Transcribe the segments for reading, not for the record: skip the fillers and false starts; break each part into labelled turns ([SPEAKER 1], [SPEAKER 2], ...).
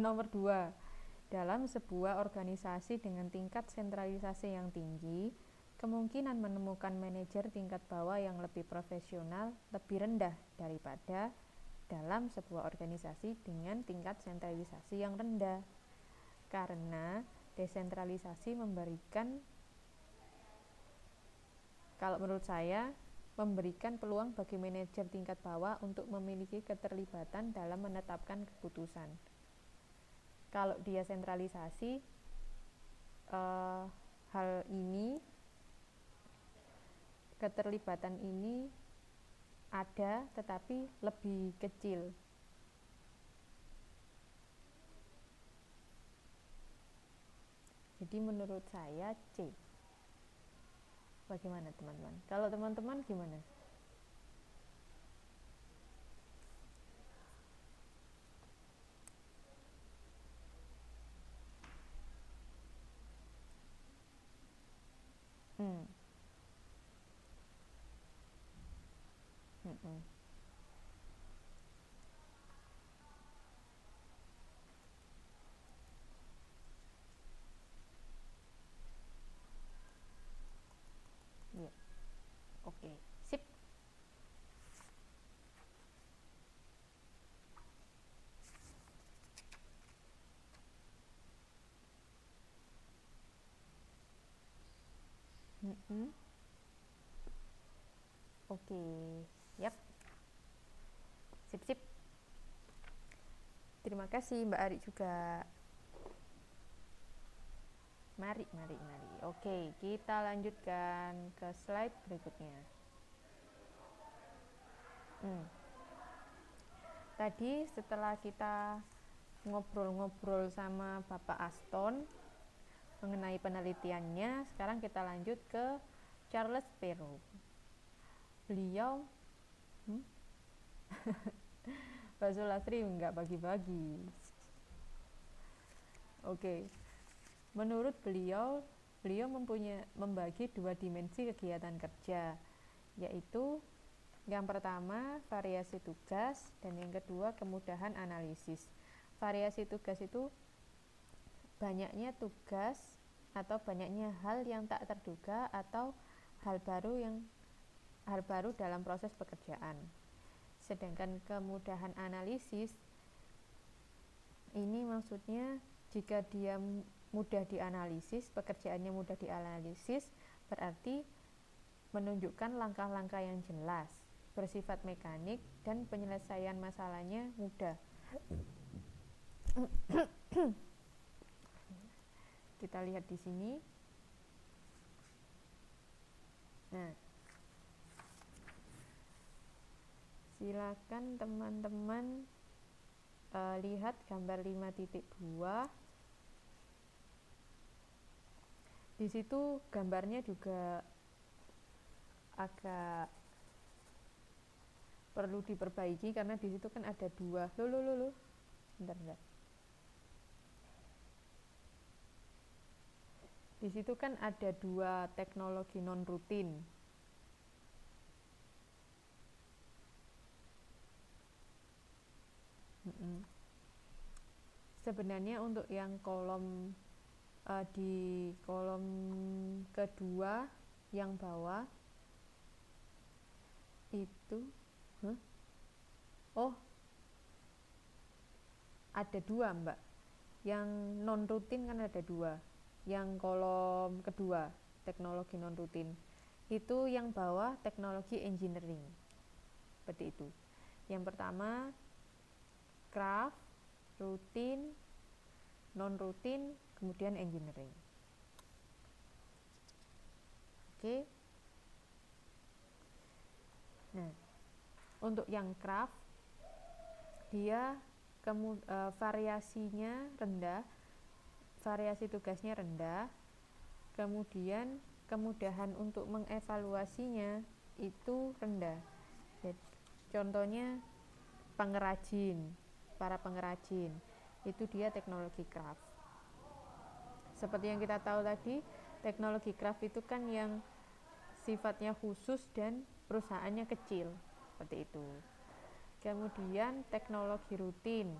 [SPEAKER 1] Nomor 2, dalam sebuah organisasi dengan tingkat sentralisasi yang tinggi, kemungkinan menemukan manajer tingkat bawah yang lebih profesional lebih rendah daripada dalam sebuah organisasi dengan tingkat sentralisasi yang rendah. Karena desentralisasi memberikan, kalau menurut saya, memberikan peluang bagi manajer tingkat bawah untuk memiliki keterlibatan dalam menetapkan keputusan. Kalau dia sentralisasi, hal ini, keterlibatan ini ada tetapi lebih kecil. Jadi menurut saya C. Bagaimana teman-teman? Kalau teman-teman gimana? Hmm. Hmm. Ya. Oke, sip. Oke, yap. Sip. Terima kasih Mbak Ari juga. Mari. Oke, kita lanjutkan ke slide berikutnya. Tadi setelah kita ngobrol-ngobrol sama Bapak Aston mengenai penelitiannya, sekarang kita lanjut ke Charles Perrow. Beliau Pak Sulastri nggak bagi-bagi. Oke. Menurut beliau membagi 2 dimensi kegiatan kerja, yaitu yang pertama variasi tugas dan yang kedua kemudahan analisis. Variasi tugas itu banyaknya tugas atau banyaknya hal yang tak terduga atau hal baru dalam proses pekerjaan. Sedangkan kemudahan analisis ini maksudnya jika dia mudah dianalisis, pekerjaannya mudah dianalisis, berarti menunjukkan langkah-langkah yang jelas, bersifat mekanik, dan penyelesaian masalahnya mudah. Kita lihat di sini. Nah, silakan teman-teman lihat gambar 5.2. Di situ gambarnya juga agak perlu diperbaiki karena di situ kan ada 2. Bentar. Di situ kan ada 2 teknologi non rutin. Sebenarnya untuk yang kolom di kolom kedua yang bawah itu ada 2 Mbak. Yang non rutin kan ada 2. Yang kolom kedua teknologi non rutin itu yang bawah teknologi engineering, seperti itu. Yang pertama craft, rutin, non rutin, kemudian engineering. Oke. Nah, untuk yang craft dia variasinya rendah, variasi tugasnya rendah, kemudian kemudahan untuk mengevaluasinya itu rendah. Jadi, contohnya para pengrajin itu dia teknologi craft. Seperti yang kita tahu tadi, teknologi craft itu kan yang sifatnya khusus dan perusahaannya kecil, seperti itu. Kemudian teknologi rutin.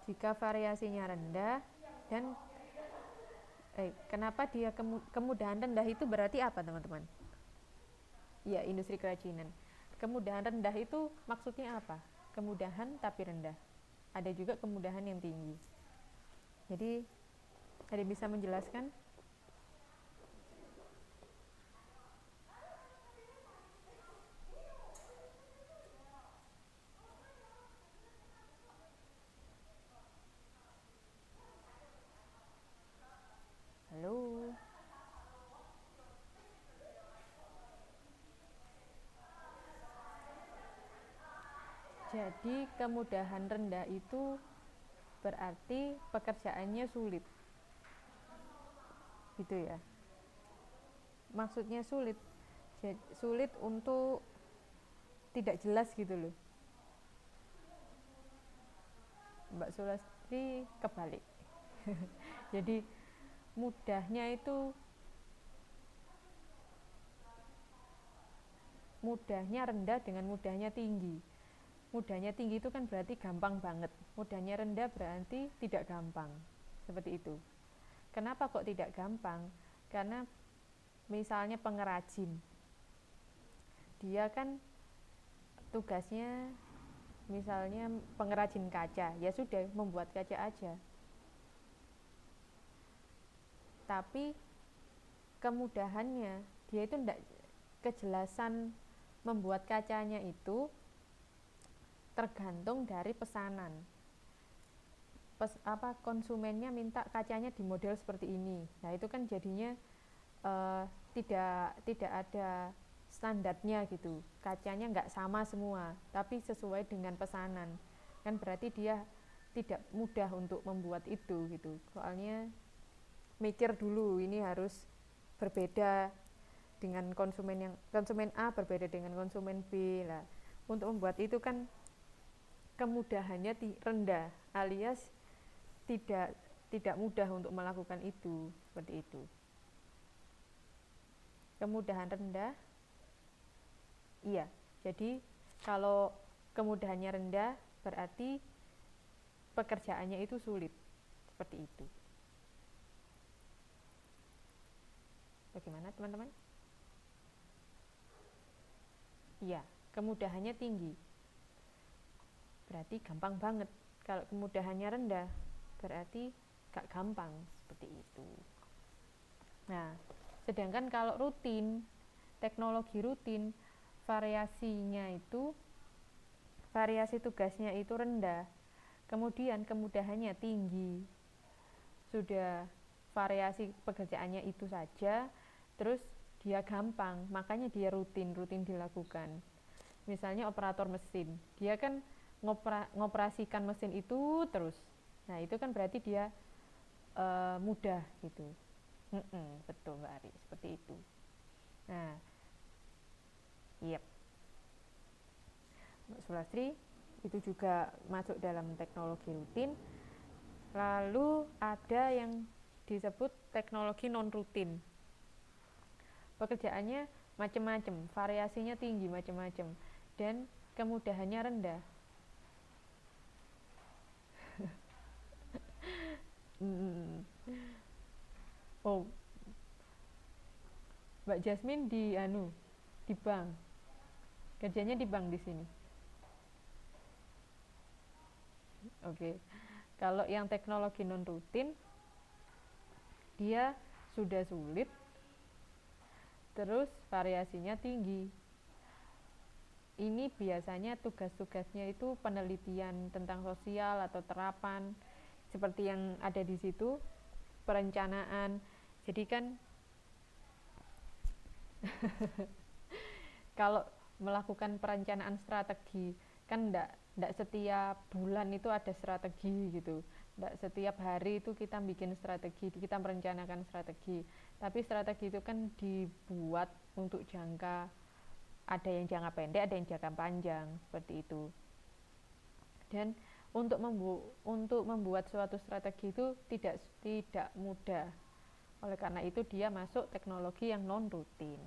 [SPEAKER 1] Jika variasinya rendah dan kenapa dia kemudahan rendah itu berarti apa teman-teman? Ya, industri kerajinan. Kemudahan rendah itu maksudnya apa? Kemudahan tapi rendah. Ada juga kemudahan yang tinggi. Jadi, ada bisa menjelaskan? Halo. Jadi kemudahan rendah itu berarti pekerjaannya sulit. Gitu ya. Maksudnya sulit. Sulit untuk tidak jelas gitu loh. Mbak Sulastri kebalik. Jadi mudahnya itu mudahnya rendah dengan mudahnya tinggi. Mudahnya tinggi itu kan berarti gampang banget. Mudahnya rendah berarti tidak gampang. Seperti itu. Kenapa kok tidak gampang? Karena misalnya pengrajin. Dia kan tugasnya misalnya pengrajin kaca, ya sudah membuat kaca aja. Tapi kemudahannya dia itu tidak, kejelasan membuat kacanya itu tergantung dari pesanan. Konsumennya minta kacanya di model seperti ini. Nah, itu kan jadinya tidak ada standarnya gitu. Kacanya nggak sama semua, tapi sesuai dengan pesanan. Kan berarti dia tidak mudah untuk membuat itu gitu. Soalnya mikir dulu ini harus berbeda dengan konsumen A berbeda dengan konsumen B lah. Untuk membuat itu kan kemudahannya rendah, alias tidak mudah untuk melakukan itu, seperti itu. Kemudahan rendah, iya. Jadi kalau kemudahannya rendah berarti pekerjaannya itu sulit, seperti itu. Bagaimana teman-teman? Iya, kemudahannya tinggi. Berarti gampang banget. Kalau kemudahannya rendah, berarti gak gampang, seperti itu. Nah, sedangkan kalau rutin, teknologi rutin, variasi tugasnya itu rendah, kemudian kemudahannya tinggi. Sudah variasi pekerjaannya itu saja, terus dia gampang, makanya dia rutin dilakukan. Misalnya operator mesin, dia kan ngoperasikan mesin itu terus. Nah, itu kan berarti dia mudah gitu. Betul Mbak Ari, seperti itu. Nah, yep. Mbak Sulastri, itu juga masuk dalam teknologi rutin. Lalu ada yang disebut teknologi non rutin. Pekerjaannya macam-macam, variasinya tinggi macam-macam, dan kemudahannya rendah. Oh, Mbak Jasmine di bank, kerjanya di bank di sini. Oke. Kalau yang teknologi non rutin, dia sudah sulit, terus variasinya tinggi. Ini biasanya tugas-tugasnya itu penelitian tentang sosial atau terapan, seperti yang ada di situ, perencanaan. Jadi kan kalau melakukan perencanaan strategi, kan enggak setiap bulan itu ada strategi gitu. Enggak setiap hari itu kita bikin strategi, kita merencanakan strategi. Tapi strategi itu kan dibuat untuk ada yang jangka pendek, ada yang jangka panjang, seperti itu. Dan untuk membuat suatu strategi itu tidak mudah. Oleh karena itu dia masuk teknologi yang non rutin.